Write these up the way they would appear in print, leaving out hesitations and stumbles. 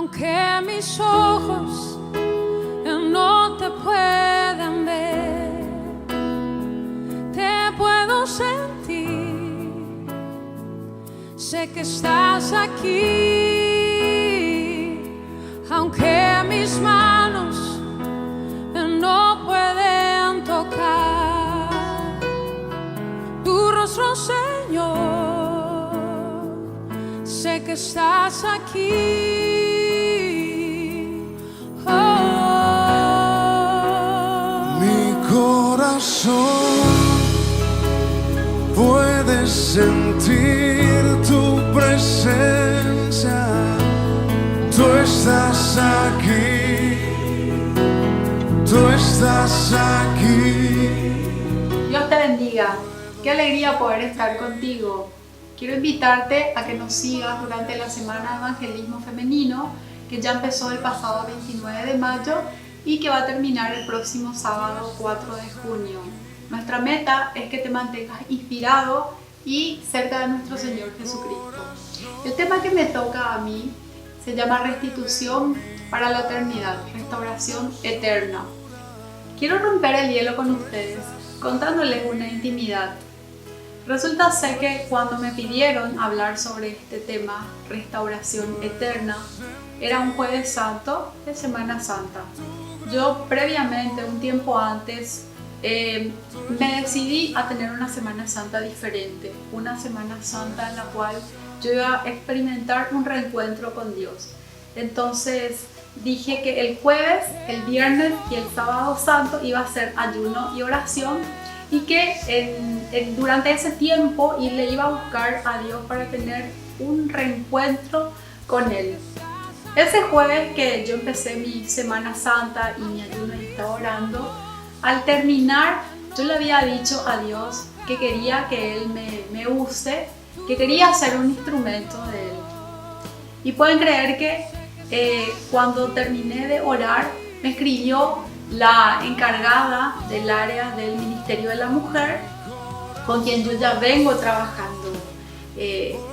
aunque mis ojos no te puedan ver, te puedo sentir, sé que estás aquí, aunque mis manos no pueden tocar tu rostro, Señor, sé que estás aquí. Puedes sentir tu presencia, tú estás aquí, tú estás aquí. Dios te bendiga, qué alegría poder estar contigo. Quiero invitarte a que nos sigas durante la Semana de Evangelismo Femenino, que ya empezó el pasado 29 de mayo y que va a terminar el próximo sábado 4 de junio. Nuestra meta es que te mantengas inspirado y cerca de nuestro Señor Jesucristo. El tema que me toca a mí se llama restitución para la eternidad, restauración eterna. Quiero romper el hielo con ustedes contándoles una intimidad. Resulta ser que cuando me pidieron hablar sobre este tema, restauración eterna, era un Jueves Santo de Semana Santa. Yo previamente, un tiempo antes, me decidí a tener una Semana Santa diferente, una Semana Santa en la cual yo iba a experimentar un reencuentro con Dios. Entonces dije que el jueves, el viernes y el sábado santo iba a ser ayuno y oración, y que durante ese tiempo y le iba a buscar a Dios para tener un reencuentro con Él. Ese jueves que yo empecé mi Semana Santa y mi ayuno y estaba orando, al terminar yo le había dicho a Dios que quería que Él me use, que quería ser un instrumento de Él. Y pueden creer que cuando terminé de orar, me escribió la encargada del área del Ministerio de la Mujer, con quien yo ya vengo trabajando,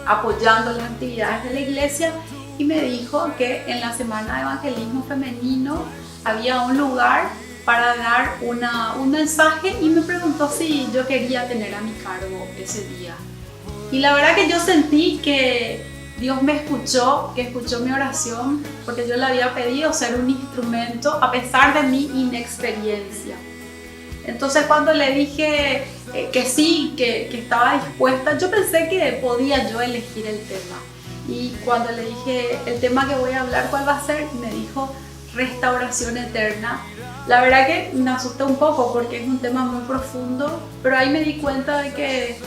apoyando las actividades de la iglesia, y me dijo que en la Semana de Evangelismo Femenino había un lugar para dar un mensaje, y me preguntó si yo quería tener a mi cargo ese día. Y la verdad que yo sentí que Dios me escuchó, que escuchó mi oración, porque yo le había pedido ser un instrumento a pesar de mi inexperiencia. Entonces cuando le dije que sí, que estaba dispuesta, yo pensé que podía yo elegir el tema. Y cuando le dije el tema que voy a hablar, ¿cuál va a ser? Me dijo restauración eterna. La verdad que me asusté un poco porque es un tema muy profundo, pero ahí me di cuenta de que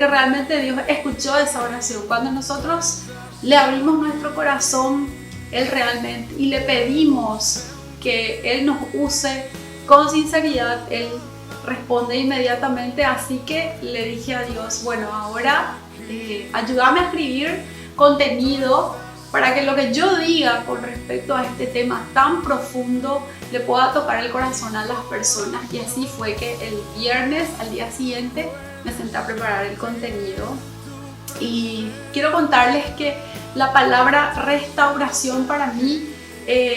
realmente Dios escuchó esa oración. Cuando nosotros le abrimos nuestro corazón, Él realmente, y le pedimos que Él nos use con sinceridad, Él responde inmediatamente. Así que le dije a Dios, bueno, ahora ayúdame a escribir contenido para que lo que yo diga con respecto a este tema tan profundo le pueda tocar el corazón a las personas. Y así fue que el viernes, al día siguiente, me senté a preparar el contenido. Y quiero contarles que la palabra restauración para mí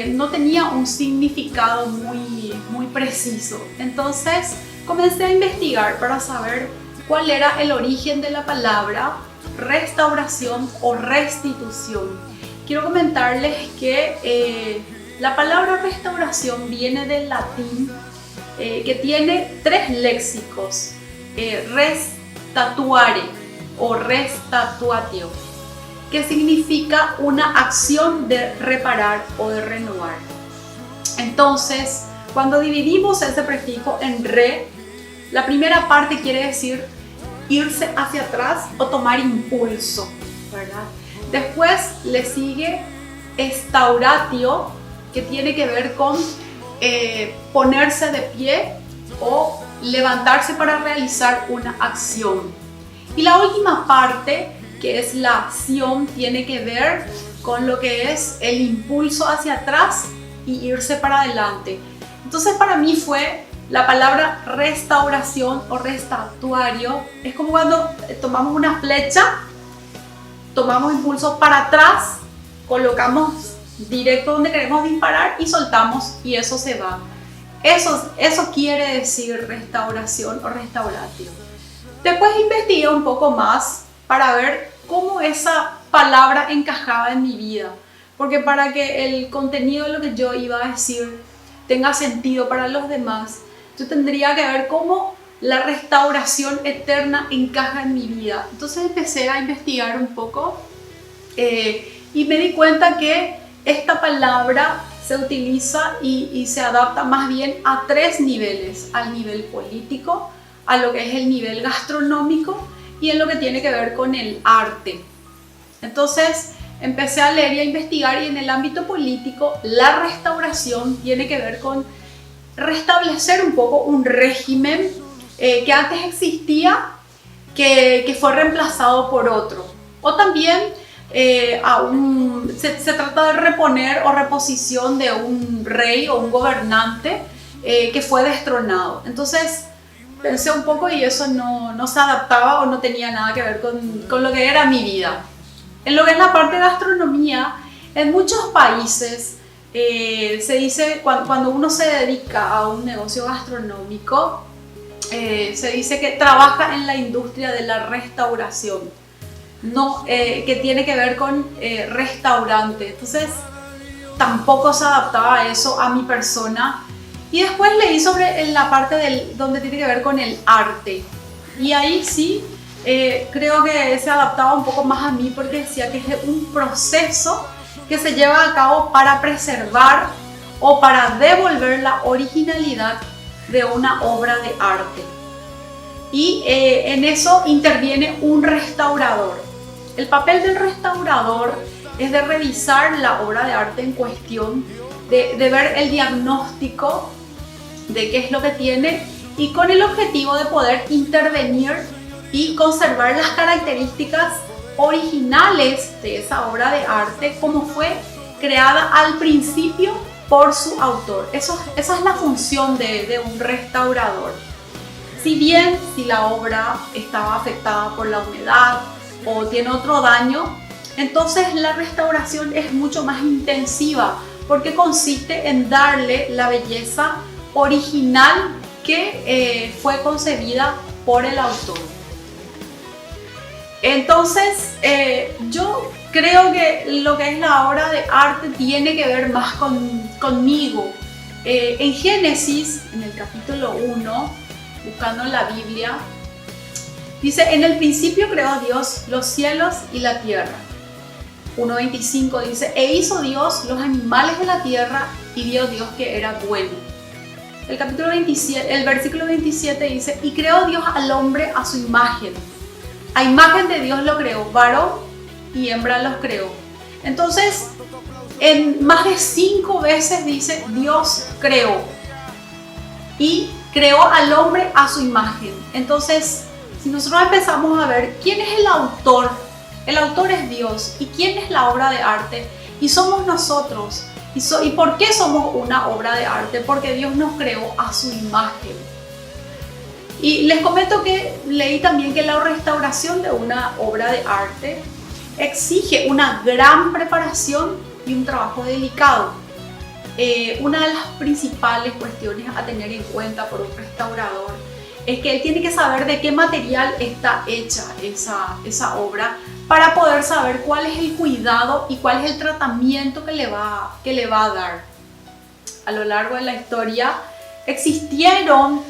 no tenía un significado muy preciso. Entonces comencé a investigar para saber cuál era el origen de la palabra restauración o restitución. Quiero comentarles que la palabra restauración viene del latín, que tiene tres léxicos: restatuare o restatuatio, que significa una acción de reparar o de renovar. Entonces, cuando dividimos ese prefijo en re, la primera parte quiere decir irse hacia atrás o tomar impulso, ¿verdad? Después le sigue estauratio, que tiene que ver con ponerse de pie o levantarse para realizar una acción. Y la última parte, que es la acción, tiene que ver con lo que es el impulso hacia atrás y irse para adelante. Entonces para mí fue la palabra restauración o restatuario, es como cuando tomamos una flecha, tomamos impulso para atrás, colocamos directo donde queremos disparar y soltamos y eso se va. Eso quiere decir restauración o restauratio. Después investigué un poco más para ver cómo esa palabra encajaba en mi vida. Porque para que el contenido de lo que yo iba a decir tenga sentido para los demás, yo tendría que ver cómo la restauración eterna encaja en mi vida. Entonces empecé a investigar un poco y me di cuenta que esta palabra se utiliza y se adapta más bien a 3 niveles: al nivel político, a lo que es el nivel gastronómico y en lo que tiene que ver con el arte. Entonces empecé a leer y a investigar, y en el ámbito político la restauración tiene que ver con restablecer un poco un régimen que antes existía, que fue reemplazado por otro. O también se trata de reponer o reposición de un rey o un gobernante que fue destronado. Entonces pensé un poco y eso no se adaptaba o no tenía nada que ver con lo que era mi vida. En lo que es la parte de gastronomía, en muchos países se dice, cuando uno se dedica a un negocio gastronómico, se dice que trabaja en la industria de la restauración, que tiene que ver con restaurante. Entonces tampoco se adaptaba a eso a mi persona. Y después leí sobre la parte donde tiene que ver con el arte, y ahí sí creo que se adaptaba un poco más a mí, porque decía que es un proceso que se lleva a cabo para preservar o para devolver la originalidad de una obra de arte. Y en eso interviene un restaurador. El papel del restaurador es de revisar la obra de arte en cuestión, de ver el diagnóstico de qué es lo que tiene, y con el objetivo de poder intervenir y conservar las características originales de esa obra de arte como fue creada al principio por su autor. Esa es la función de un restaurador. Si bien si la obra estaba afectada por la humedad o tiene otro daño, entonces la restauración es mucho más intensiva, porque consiste en darle la belleza original que fue concebida por el autor. Entonces yo creo que lo que es la obra de arte tiene que ver más conmigo. En Génesis, en el capítulo 1, buscando en la Biblia, dice: en el principio creó Dios los cielos y la tierra. 1.25 dice: e hizo Dios los animales de la tierra, y vio Dios que era bueno. El capítulo 27, el versículo 27 dice: y creó Dios al hombre a su imagen. A imagen de Dios lo creó, varón y hembra los creó. Entonces, en más de 5 veces dice Dios creó. Y creó al hombre a su imagen. Entonces, si nosotros empezamos a ver quién es el autor es Dios. ¿Y quién es la obra de arte? Y somos nosotros. ¿Y por qué somos una obra de arte? Porque Dios nos creó a su imagen. Y les comento que leí también que la restauración de una obra de arte exige una gran preparación y un trabajo delicado. Una de las principales cuestiones a tener en cuenta por un restaurador es que él tiene que saber de qué material está hecha esa obra, para poder saber cuál es el cuidado y cuál es el tratamiento que le va a dar. A lo largo de la historia existieron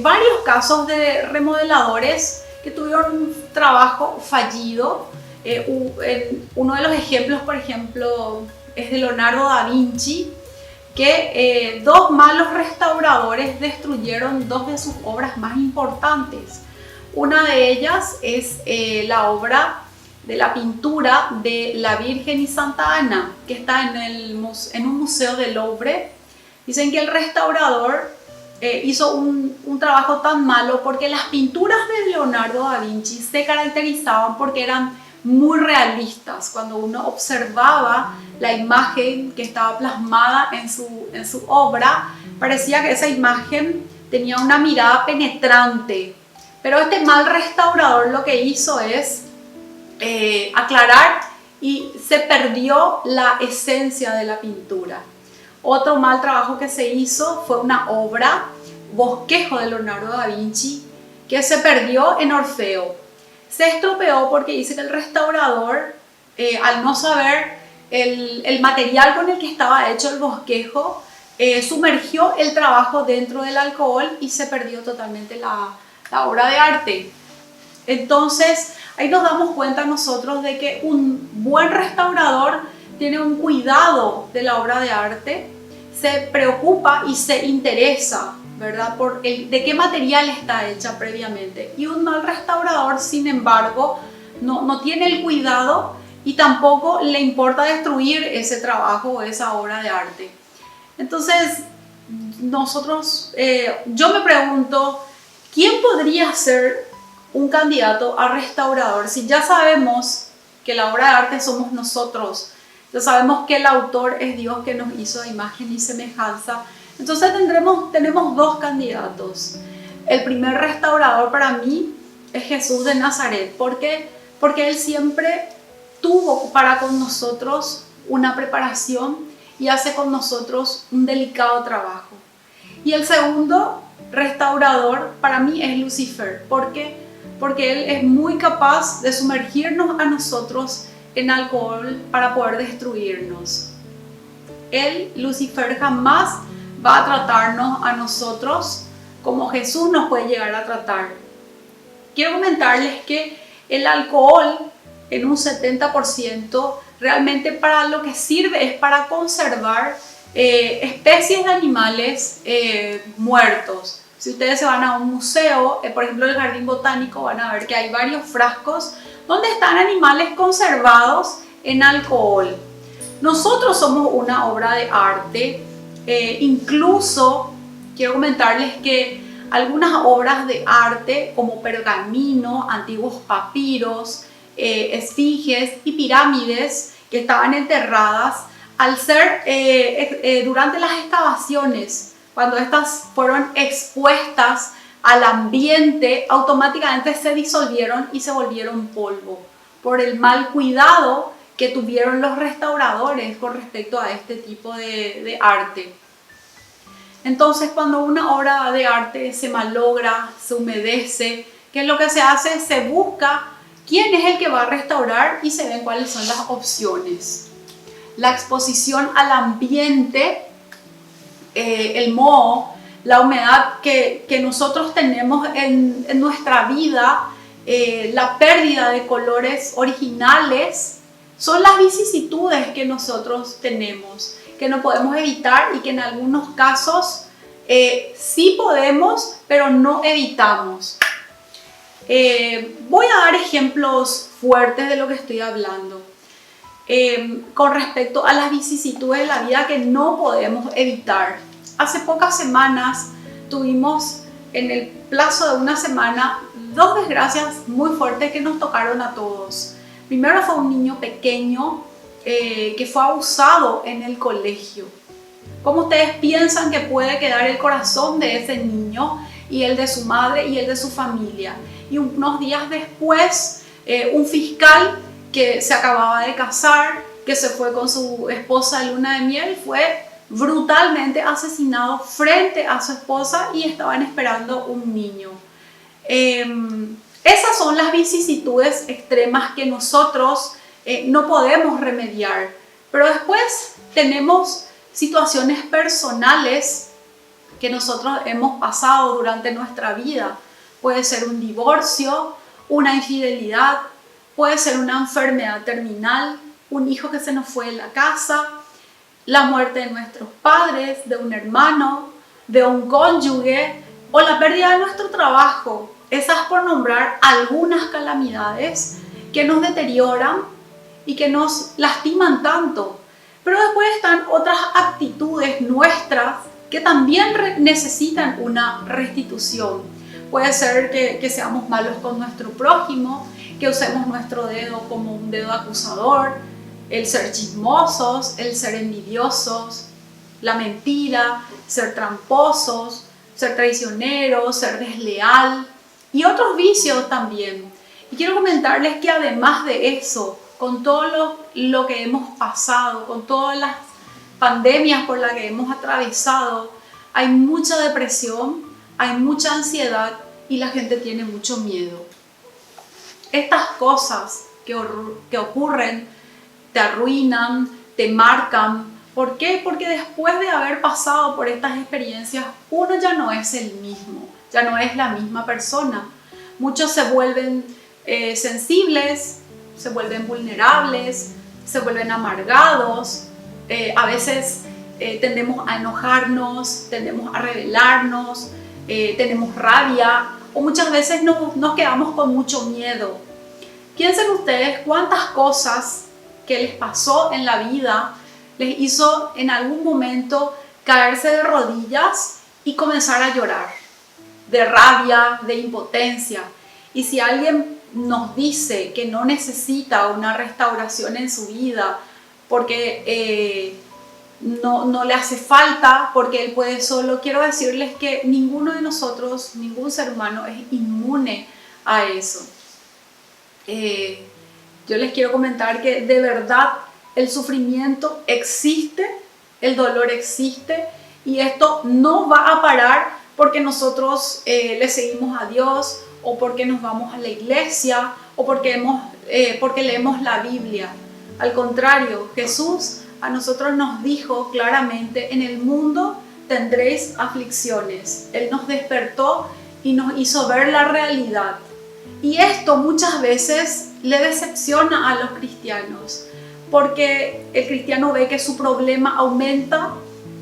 varios casos de remodeladores que tuvieron un trabajo fallido. Uno de los ejemplos, por ejemplo, es de Leonardo da Vinci, que 2 malos restauradores destruyeron 2 de sus obras más importantes. Una de ellas es la obra de la pintura de la Virgen y Santa Ana, que está en un museo del Louvre. Dicen que el restaurador hizo un trabajo tan malo porque las pinturas de Leonardo da Vinci se caracterizaban porque eran muy realistas. Cuando uno observaba la imagen que estaba plasmada en su obra, parecía que esa imagen tenía una mirada penetrante. Pero este mal restaurador lo que hizo es aclarar y se perdió la esencia de la pintura. Otro mal trabajo que se hizo fue una obra, Bosquejo de Leonardo da Vinci, que se perdió en Orfeo. Se estropeó porque dice que el restaurador, al no saber el material con el que estaba hecho el bosquejo, sumergió el trabajo dentro del alcohol y se perdió totalmente la obra de arte. Entonces, ahí nos damos cuenta nosotros de que un buen restaurador tiene un cuidado de la obra de arte, se preocupa y se interesa, ¿verdad?, por de qué material está hecha previamente. Y un mal restaurador, sin embargo, no tiene el cuidado y tampoco le importa destruir ese trabajo o esa obra de arte. Entonces, yo me pregunto, ¿quién podría ser un candidato a restaurador? Si ya sabemos que la obra de arte somos nosotros, ya sabemos que el autor es Dios que nos hizo a imagen y semejanza, entonces tenemos dos candidatos. El primer restaurador para mí es Jesús de Nazaret. ¿Por qué? Porque Él siempre tuvo para con nosotros una preparación y hace con nosotros un delicado trabajo. Y el segundo restaurador para mí es Lucifer. ¿Por qué? Porque él es muy capaz de sumergirnos a nosotros en alcohol para poder destruirnos. Lucifer, jamás va a tratarnos a nosotros como Jesús nos puede llegar a tratar. Quiero comentarles que el alcohol, en un 70%, realmente para lo que sirve es para conservar especies de animales muertos. Si ustedes se van a un museo, por ejemplo el Jardín Botánico, van a ver que hay varios frascos donde están animales conservados en alcohol. Nosotros somos una obra de arte, incluso quiero comentarles que algunas obras de arte como pergamino, antiguos papiros, esfinges y pirámides que estaban enterradas, al ser durante las excavaciones, cuando estas fueron expuestas al ambiente, automáticamente se disolvieron y se volvieron polvo por el mal cuidado que tuvieron los restauradores con respecto a este tipo de arte. Entonces, cuando una obra de arte se malogra, se humedece, ¿qué es lo que se hace? Se busca quién es el que va a restaurar y se ven cuáles son las opciones. La exposición al ambiente, el moho, la humedad que nosotros tenemos en nuestra vida, la pérdida de colores originales, son las vicisitudes que nosotros tenemos, que no podemos evitar y que en algunos casos sí podemos, pero no evitamos. Voy a dar ejemplos fuertes de lo que estoy hablando. Con respecto a las vicisitudes de la vida que no podemos evitar. Hace pocas semanas tuvimos, en el plazo de una semana, dos desgracias muy fuertes que nos tocaron a todos. Primero fue un niño pequeño que fue abusado en el colegio. ¿Cómo ustedes piensan que puede quedar el corazón de ese niño y el de su madre y el de su familia? Y unos días después, un fiscal que se acababa de casar, que se fue con su esposa de luna de miel, fue brutalmente asesinado frente a su esposa y estaban esperando un niño. Esas son las vicisitudes extremas que nosotros no podemos remediar. Pero después tenemos situaciones personales que nosotros hemos pasado durante nuestra vida. Puede ser un divorcio, una infidelidad, puede ser una enfermedad terminal, un hijo que se nos fue de la casa, la muerte de nuestros padres, de un hermano, de un cónyuge o la pérdida de nuestro trabajo. Esas por nombrar algunas calamidades que nos deterioran y que nos lastiman tanto. Pero después están otras actitudes nuestras que también necesitan una restitución. Puede ser que seamos malos con nuestro prójimo, que usemos nuestro dedo como un dedo acusador, el ser chismosos, el ser envidiosos, la mentira, ser tramposos, ser traicioneros, ser desleal y otros vicios también. Y quiero comentarles que además de eso, con todos lo que hemos pasado, con todas las pandemias por las que hemos atravesado, hay mucha depresión, hay mucha ansiedad y la gente tiene mucho miedo. Estas cosas que ocurren te arruinan, te marcan. ¿Por qué? Porque después de haber pasado por estas experiencias, uno ya no es el mismo, ya no es la misma persona. Muchos se vuelven sensibles, se vuelven vulnerables, se vuelven amargados. A veces tendemos a enojarnos, tendemos a rebelarnos, tenemos rabia o muchas veces nos quedamos con mucho miedo. Piensen ustedes cuántas cosas que les pasó en la vida les hizo en algún momento caerse de rodillas y comenzar a llorar, de rabia, de impotencia. Y si alguien nos dice que no necesita una restauración en su vida porque no le hace falta, porque él puede solo, quiero decirles que ninguno de nosotros, ningún ser humano es inmune a eso. Yo les quiero comentar que de verdad el sufrimiento existe, el dolor existe y esto no va a parar porque nosotros le seguimos a Dios o porque nos vamos a la iglesia o porque leemos la Biblia. Al contrario, Jesús a nosotros nos dijo claramente: en el mundo tendréis aflicciones. Él nos despertó y nos hizo ver la realidad. Y esto muchas veces le decepciona a los cristianos, porque el cristiano ve que su problema aumenta,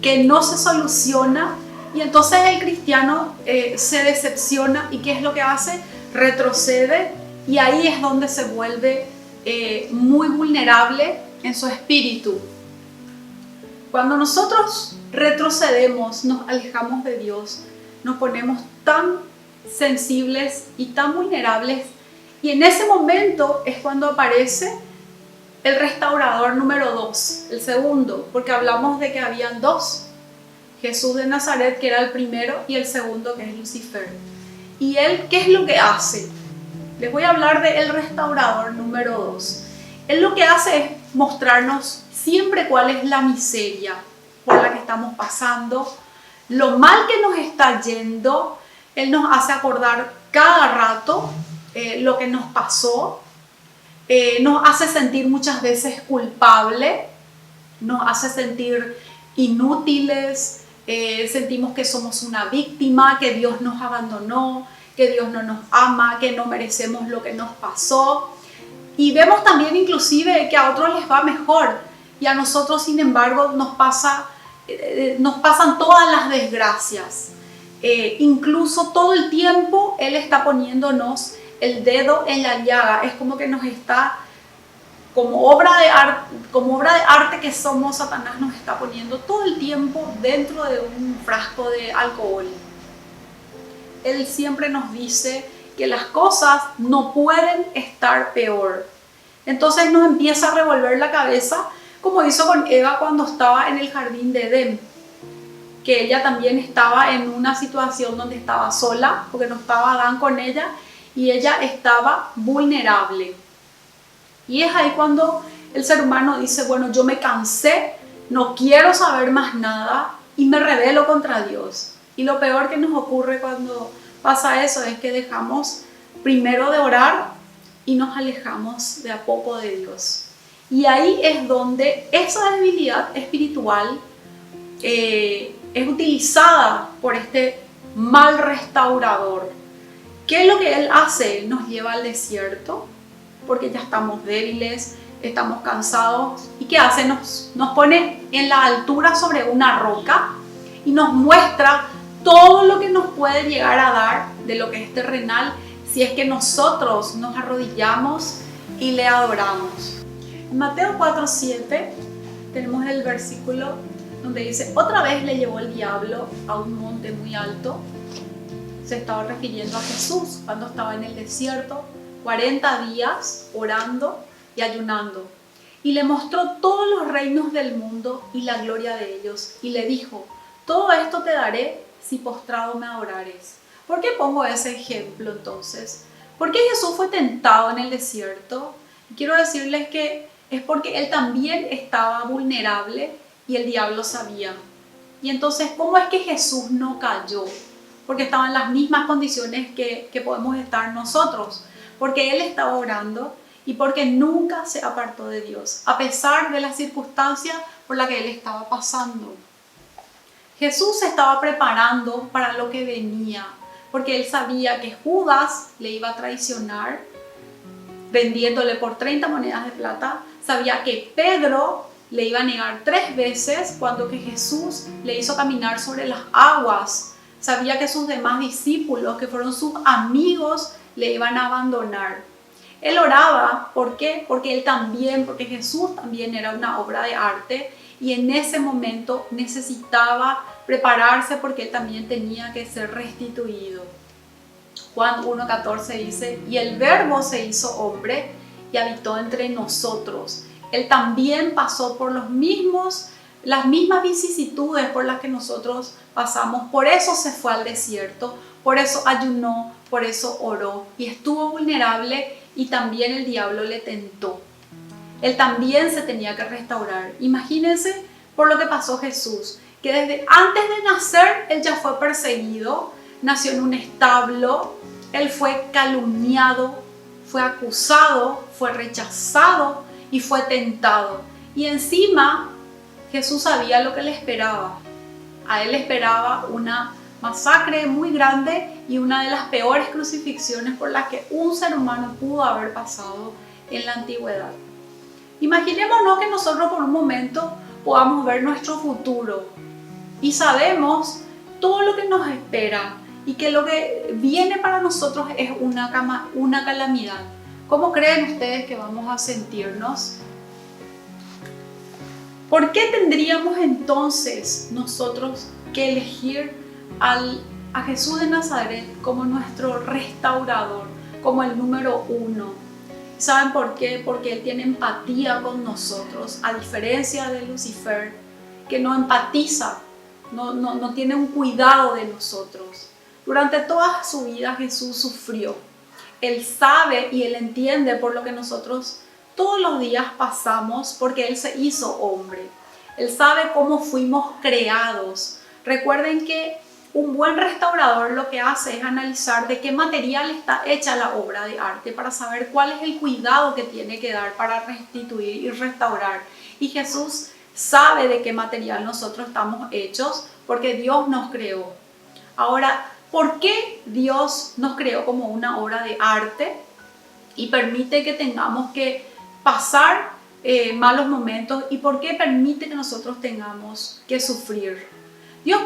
que no se soluciona, y entonces el cristiano se decepciona. ¿Y qué es lo que hace? Retrocede, y ahí es donde se vuelve muy vulnerable en su espíritu. Cuando nosotros retrocedemos, nos alejamos de Dios, nos ponemos tan sensibles y tan vulnerables, y en ese momento es cuando aparece el restaurador número 2, el segundo, porque hablamos de que habían dos: Jesús de Nazaret, que era el primero, y el segundo, que es Lucifer. ¿Y él qué es lo que hace? Les voy a hablar del restaurador número 2. Él lo que hace es mostrarnos siempre cuál es la miseria por la que estamos pasando, lo mal que nos está yendo. Él nos hace acordar cada rato lo que nos pasó, nos hace sentir muchas veces culpable, nos hace sentir inútiles, sentimos que somos una víctima, que Dios nos abandonó, que Dios no nos ama, que no merecemos lo que nos pasó. Y vemos también inclusive que a otros les va mejor y a nosotros, sin embargo, nos pasan todas las desgracias. Incluso todo el tiempo Él está poniéndonos el dedo en la llaga. Es como que nos está, como obra de arte que somos, Satanás nos está poniendo todo el tiempo dentro de un frasco de alcohol. Él siempre nos dice que las cosas no pueden estar peor. Entonces nos empieza a revolver la cabeza, como hizo con Eva cuando estaba en el jardín de Edén, que ella también estaba en una situación donde estaba sola, porque no estaba Adán con ella, y ella estaba vulnerable. Y es ahí cuando el ser humano dice: bueno, yo me cansé, no quiero saber más nada y me rebelo contra Dios. Y lo peor que nos ocurre cuando pasa eso es que dejamos primero de orar y nos alejamos de a poco de Dios. Y ahí es donde esa debilidad espiritual es utilizada por este mal restaurador. ¿Qué es lo que él hace? Nos lleva al desierto porque ya estamos débiles, estamos cansados. ¿Y qué hace? Nos pone en la altura sobre una roca y nos muestra todo lo que nos puede llegar a dar de lo que es terrenal si es que nosotros nos arrodillamos y le adoramos. En Mateo 4:7 tenemos el versículo donde dice: otra vez le llevó el diablo a un monte muy alto. Se estaba refiriendo a Jesús cuando estaba en el desierto 40 días orando y ayunando, y le mostró todos los reinos del mundo y la gloria de ellos, y le dijo: todo esto te daré si postrado me adorares. ¿Por qué pongo ese ejemplo entonces? Porque Jesús fue tentado en el desierto. Quiero decirles que es porque él también estaba vulnerable y el diablo sabía. Y entonces, ¿cómo es que Jesús no cayó? Porque estaba en las mismas condiciones que podemos estar nosotros. Porque él estaba orando y porque nunca se apartó de Dios, a pesar de las circunstancias por las que él estaba pasando. Jesús se estaba preparando para lo que venía, porque él sabía que Judas le iba a traicionar vendiéndole por 30 monedas de plata. Sabía que Pedro le iba a negar 3 veces cuando que Jesús le hizo caminar sobre las aguas. Sabía que sus demás discípulos, que fueron sus amigos, le iban a abandonar. Él oraba, ¿por qué? Porque Jesús también era una obra de arte y en ese momento necesitaba prepararse porque él también tenía que ser restituido. Juan 1:14 dice, y el Verbo se hizo hombre y habitó entre nosotros. Él también pasó por las mismas vicisitudes por las que nosotros pasamos. Por eso se fue al desierto, por eso ayunó, por eso oró y estuvo vulnerable y también el diablo le tentó. Él también se tenía que restaurar. Imagínense por lo que pasó Jesús, que desde antes de nacer él ya fue perseguido, nació en un establo, él fue calumniado, fue acusado, fue rechazado y fue tentado. Y encima Jesús sabía lo que le esperaba. A él le esperaba una masacre muy grande y una de las peores crucifixiones por las que un ser humano pudo haber pasado en la antigüedad. Imaginémonos que nosotros por un momento podamos ver nuestro futuro y sabemos todo lo que nos espera y que lo que viene para nosotros es una calamidad. ¿Cómo creen ustedes que vamos a sentirnos? ¿Por qué tendríamos entonces nosotros que elegir a Jesús de Nazaret como nuestro restaurador, como el número 1? ¿Saben por qué? Porque Él tiene empatía con nosotros, a diferencia de Lucifer, que no empatiza, no tiene un cuidado de nosotros. Durante toda su vida Jesús sufrió. Él sabe y Él entiende por lo que nosotros todos los días pasamos, porque Él se hizo hombre. Él sabe cómo fuimos creados. Recuerden que un buen restaurador lo que hace es analizar de qué material está hecha la obra de arte para saber cuál es el cuidado que tiene que dar para restituir y restaurar. Y Jesús sabe de qué material nosotros estamos hechos porque Dios nos creó. Ahora, ¿por qué Dios nos creó como una obra de arte y permite que tengamos que pasar malos momentos? ¿Y por qué permite que nosotros tengamos que sufrir? Dios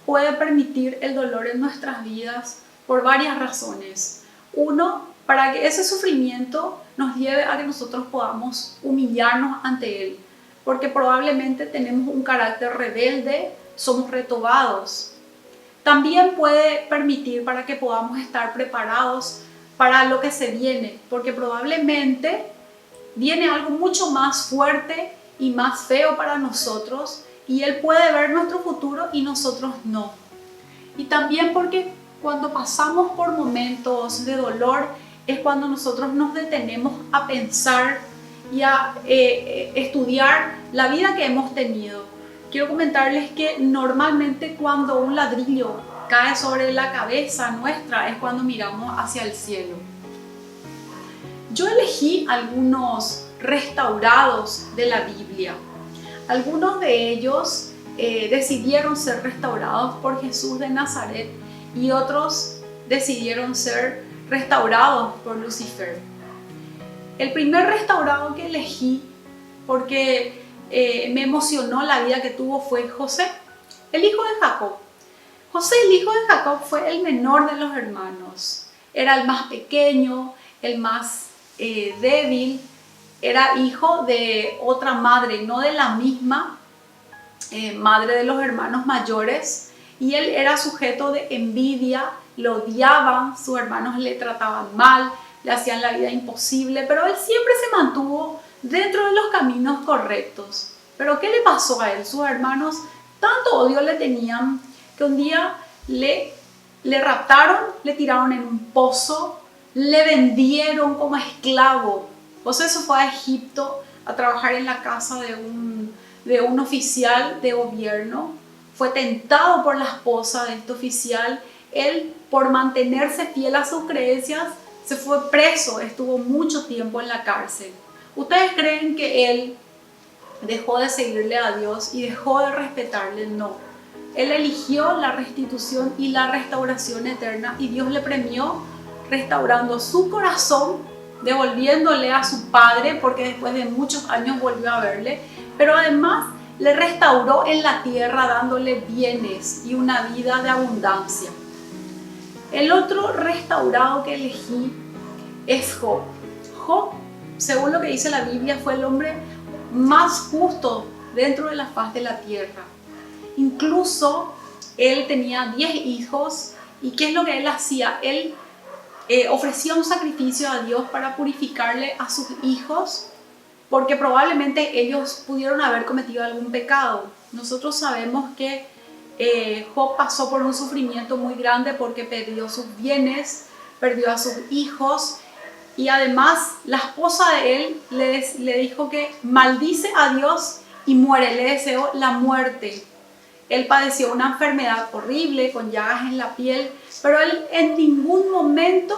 puede permitir el dolor en nuestras vidas por varias razones. Uno, para que ese sufrimiento nos lleve a que nosotros podamos humillarnos ante Él, porque probablemente tenemos un carácter rebelde, somos retobados. También puede permitir para que podamos estar preparados para lo que se viene, porque probablemente viene algo mucho más fuerte y más feo para nosotros, y Él puede ver nuestro futuro y nosotros no. Y también porque cuando pasamos por momentos de dolor es cuando nosotros nos detenemos a pensar y a estudiar la vida que hemos tenido. Quiero comentarles que normalmente cuando un ladrillo cae sobre la cabeza nuestra es cuando miramos hacia el cielo. Yo elegí algunos restaurados de la Biblia. Algunos de ellos decidieron ser restaurados por Jesús de Nazaret y otros decidieron ser restaurados por Lucifer. El primer restaurado que elegí, porque me emocionó la vida que tuvo, fue José, el hijo de Jacob. José, el hijo de Jacob, fue el menor de los hermanos. Era el más pequeño, el más débil. Era hijo de otra madre, no de la misma madre de los hermanos mayores. Y él era sujeto de envidia, lo odiaban, sus hermanos le trataban mal, le hacían la vida imposible, pero él siempre se mantuvo dentro de los caminos correctos. Pero ¿qué le pasó a él? Sus hermanos tanto odio le tenían que un día le raptaron, le tiraron en un pozo, le vendieron como esclavo José se fue a Egipto a trabajar en la casa de un oficial de gobierno. Fue tentado por la esposa de este oficial. Él, por mantenerse fiel a sus creencias, se fue preso, estuvo mucho tiempo en la cárcel. ¿Ustedes creen que él dejó de seguirle a Dios y dejó de respetarle? No. Él eligió la restitución y la restauración eterna, y Dios le premió restaurando su corazón, devolviéndole a su padre, porque después de muchos años volvió a verle, pero además le restauró en la tierra dándole bienes y una vida de abundancia. El otro restaurado que elegí es Job. Job, según lo que dice la Biblia, fue el hombre más justo dentro de la faz de la tierra. Incluso él tenía 10 hijos, y ¿qué es lo que él hacía? Él ofrecía un sacrificio a Dios para purificarle a sus hijos, porque probablemente ellos pudieron haber cometido algún pecado. Nosotros sabemos que Job pasó por un sufrimiento muy grande porque perdió sus bienes, perdió a sus hijos, y además la esposa de él le dijo que maldice a Dios y muere, le deseó la muerte. Él padeció una enfermedad horrible con llagas en la piel, pero él en ningún momento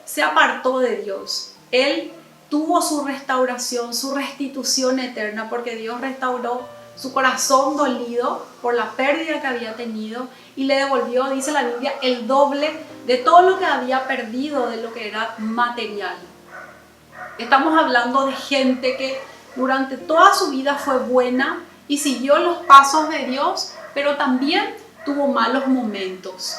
se apartó de Dios. Él tuvo su restauración, su restitución eterna, porque Dios restauró su corazón dolido por la pérdida que había tenido y le devolvió, dice la Biblia, el doble de todo lo que había perdido, de lo que era material. Estamos hablando de gente que durante toda su vida fue buena y siguió los pasos de Dios, pero también tuvo malos momentos.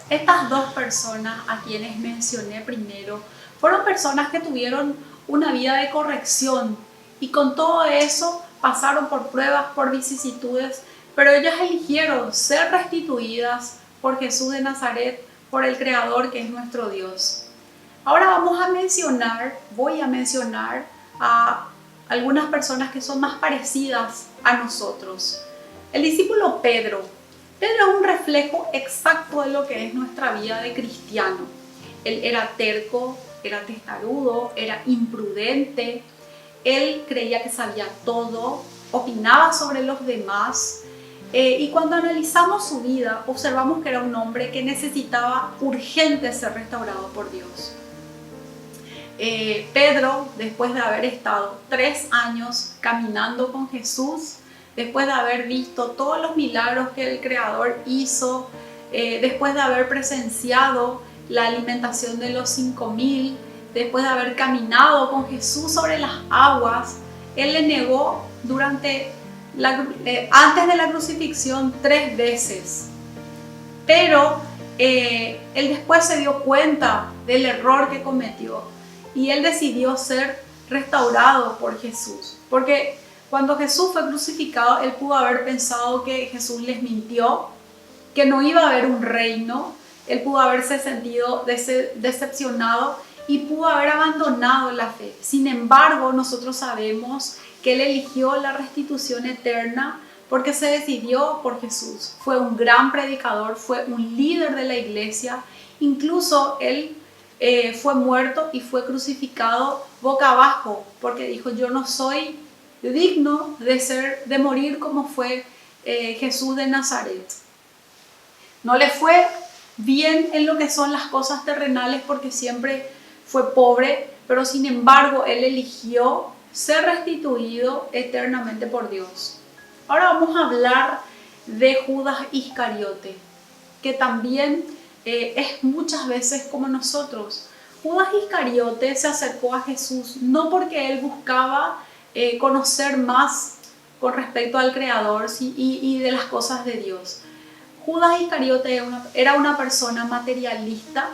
Estas dos personas a quienes mencioné primero fueron personas que tuvieron una vida de corrección, y con todo eso pasaron por pruebas, por vicisitudes, pero ellas eligieron ser restituidas por Jesús de Nazaret, por el Creador que es nuestro Dios. Ahora voy a mencionar a algunas personas que son más parecidas a nosotros. El discípulo Pedro. Pedro es un reflejo exacto de lo que es nuestra vida de cristiano. Él era terco, era testarudo, era imprudente. Él creía que sabía todo, opinaba sobre los demás. Y cuando analizamos su vida, observamos que era un hombre que necesitaba urgente ser restaurado por Dios. Pedro, después de haber estado 3 años caminando con Jesús, después de haber visto todos los milagros que el Creador hizo, después de haber presenciado la alimentación de los 5.000, después de haber caminado con Jesús sobre las aguas, él le negó antes de la crucifixión 3 veces. Pero él después se dio cuenta del error que cometió y él decidió ser restaurado por Jesús. Porque cuando Jesús fue crucificado, él pudo haber pensado que Jesús les mintió, que no iba a haber un reino. Él pudo haberse sentido decepcionado y pudo haber abandonado la fe. Sin embargo, nosotros sabemos que él eligió la restitución eterna porque se decidió por Jesús. Fue un gran predicador, fue un líder de la iglesia. Incluso él fue muerto y fue crucificado boca abajo porque dijo: yo no soy digno de morir como fue Jesús de Nazaret. No le fue bien en lo que son las cosas terrenales porque siempre fue pobre, pero sin embargo él eligió ser restituido eternamente por Dios. Ahora vamos a hablar de Judas Iscariote, que también es muchas veces como nosotros. Judas Iscariote se acercó a Jesús no porque él buscaba conocer más con respecto al Creador y de las cosas de Dios. Judas Iscariote era una persona materialista.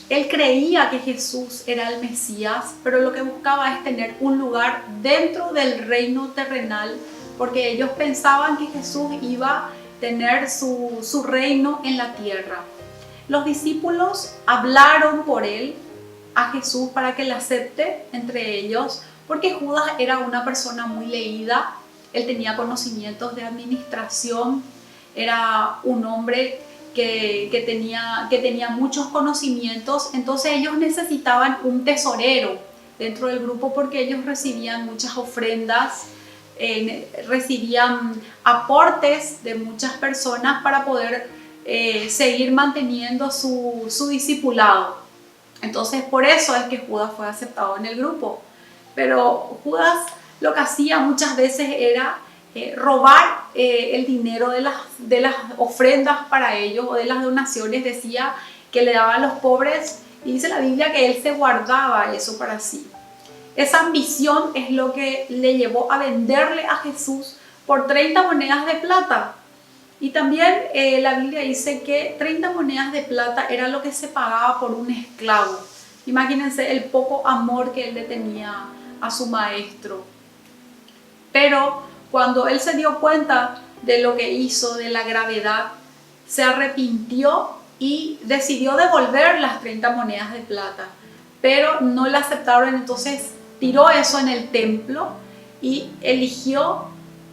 Él creía que Jesús era el Mesías, pero lo que buscaba es tener un lugar dentro del reino terrenal, porque ellos pensaban que Jesús iba a tener su reino en la tierra. Los discípulos hablaron por él a Jesús para que le acepte entre ellos, porque Judas era una persona muy leída. Él tenía conocimientos de administración, era un hombre que tenía muchos conocimientos. Entonces ellos necesitaban un tesorero dentro del grupo porque ellos recibían muchas ofrendas, recibían aportes de muchas personas para poder seguir manteniendo su discipulado. Entonces por eso es que Judas fue aceptado en el grupo. Pero Judas lo que hacía muchas veces era robar el dinero de las ofrendas para ellos o de las donaciones. Decía que le daba a los pobres y dice la Biblia que él se guardaba eso para sí. Esa ambición es lo que le llevó a venderle a Jesús por 30 monedas de plata. Y también la Biblia dice que 30 monedas de plata era lo que se pagaba por un esclavo. Imagínense el poco amor que él le tenía a su maestro. Pero cuando él se dio cuenta de lo que hizo, de la gravedad, se arrepintió y decidió devolver las 30 monedas de plata. Pero no la aceptaron, entonces tiró eso en el templo y eligió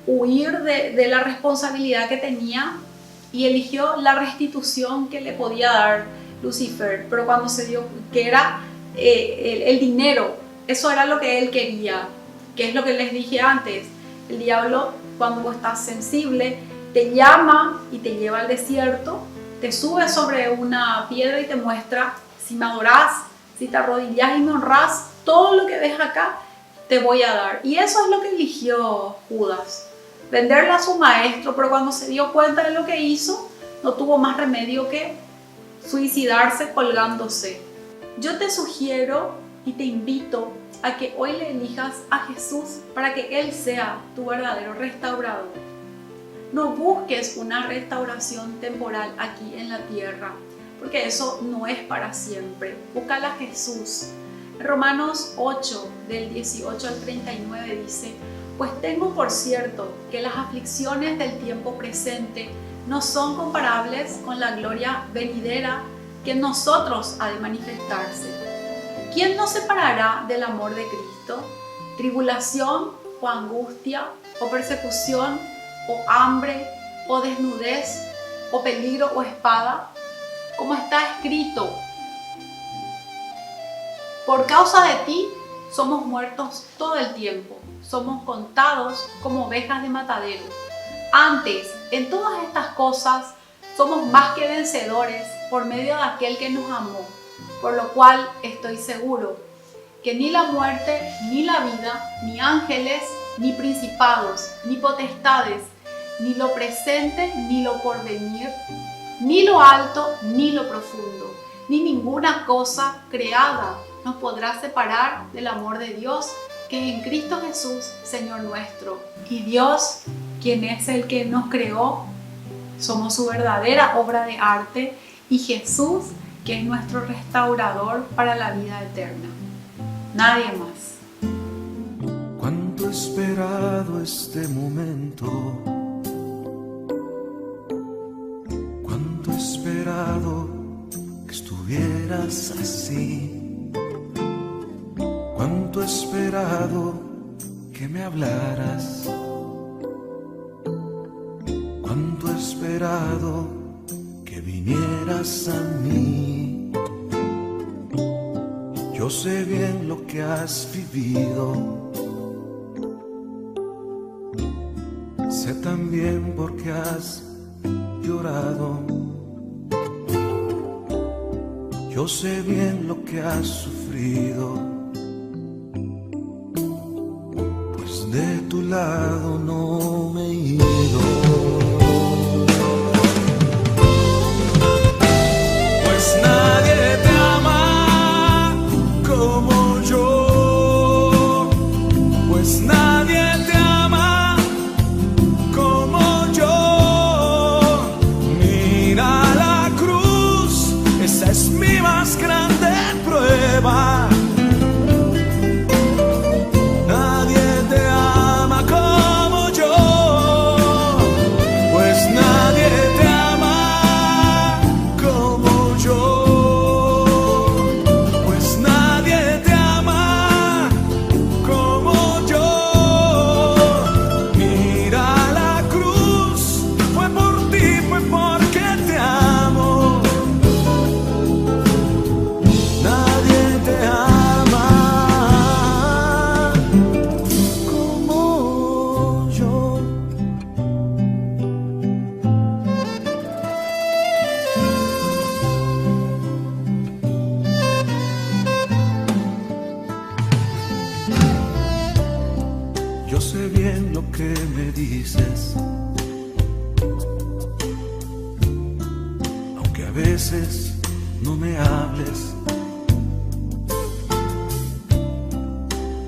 huir de la responsabilidad que tenía y eligió la restitución que le podía dar Lucifer. Pero cuando se dio que era el dinero, eso era lo que él quería, que es lo que les dije antes. El diablo, cuando estás sensible, te llama y te lleva al desierto, te sube sobre una piedra y te muestra: si me adorás, si te arrodillás y me honrás, todo lo que ves acá te voy a dar. Y eso es lo que eligió Judas, venderle a su maestro. Pero cuando se dio cuenta de lo que hizo, no tuvo más remedio que suicidarse colgándose. Yo te sugiero y te invito a que hoy le elijas a Jesús para que Él sea tu verdadero restaurador. No busques una restauración temporal aquí en la tierra, porque eso no es para siempre. Búscala a Jesús. Romanos 8, del 18 al 39 dice: pues tengo por cierto que las aflicciones del tiempo presente no son comparables con la gloria venidera que en nosotros ha de manifestarse. ¿Quién nos separará del amor de Cristo? ¿Tribulación o angustia o persecución o hambre o desnudez o peligro o espada? Como está escrito: por causa de ti somos muertos todo el tiempo, somos contados como ovejas de matadero. Antes, en todas estas cosas, somos más que vencedores por medio de aquel que nos amó. Por lo cual estoy seguro que ni la muerte, ni la vida, ni ángeles, ni principados, ni potestades, ni lo presente, ni lo porvenir, ni lo alto, ni lo profundo, ni ninguna cosa creada nos podrá separar del amor de Dios que es en Cristo Jesús, Señor nuestro. Y Dios, quien es el que nos creó, somos su verdadera obra de arte, y Jesús, que es nuestro restaurador para la vida eterna. Nadie más. Cuánto he esperado este momento, cuánto he esperado que estuvieras así, cuánto he esperado que me hablaras, cuánto he esperado que vinieras a mí. Yo sé bien lo que has vivido, sé también por qué has llorado. Yo sé bien lo que has sufrido, pues de tu lado no me he ido. Nadie te ama como yo, pues nadie te ama como yo. Mira la cruz, esa es mi más grande prueba. Nadie te ama como yo. que me dices, aunque a veces no me hables.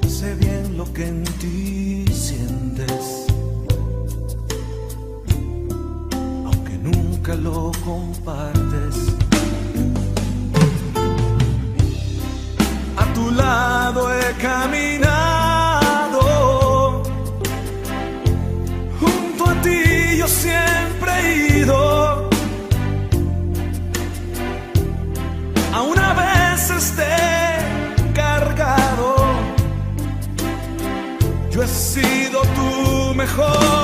Sé bien lo que en ti sientes, aunque nunca lo compartes. A tu lado he caminado, junto a ti yo siempre he ido, aún a veces te he cargado. Yo he sido tu mejor